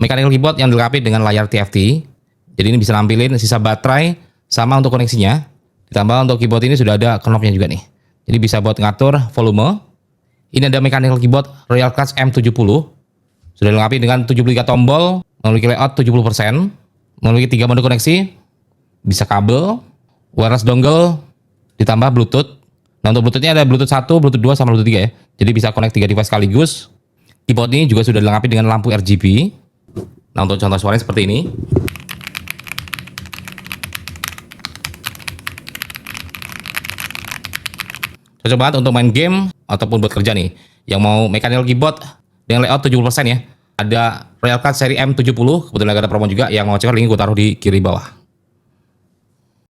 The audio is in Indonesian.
mechanical keyboard yang dilengkapi dengan layar TFT. Jadi ini bisa nampilin sisa baterai sama untuk koneksinya. Ditambah untuk keyboard ini sudah ada knobnya juga nih. Jadi bisa buat ngatur volume. Ini ada mechanical keyboard Royal Class M70. Sudah dilengkapi dengan 73 tombol, memiliki layout 70%, memiliki 3 mode koneksi, bisa kabel, wireless dongle, ditambah Bluetooth. Nah untuk Bluetoothnya ada Bluetooth 1, Bluetooth 2, sama Bluetooth 3 ya. Jadi bisa connect 3 device sekaligus. Keyboard ini juga sudah dilengkapi dengan lampu RGB. Nah untuk contoh suaranya seperti ini. Cocok banget untuk main game ataupun buat kerja nih. Yang mau mechanical keyboard dengan layout 70% ya. Ada Royal Class seri M70, kebetulan ada promo juga. Yang mau cek link gue taruh di kiri bawah.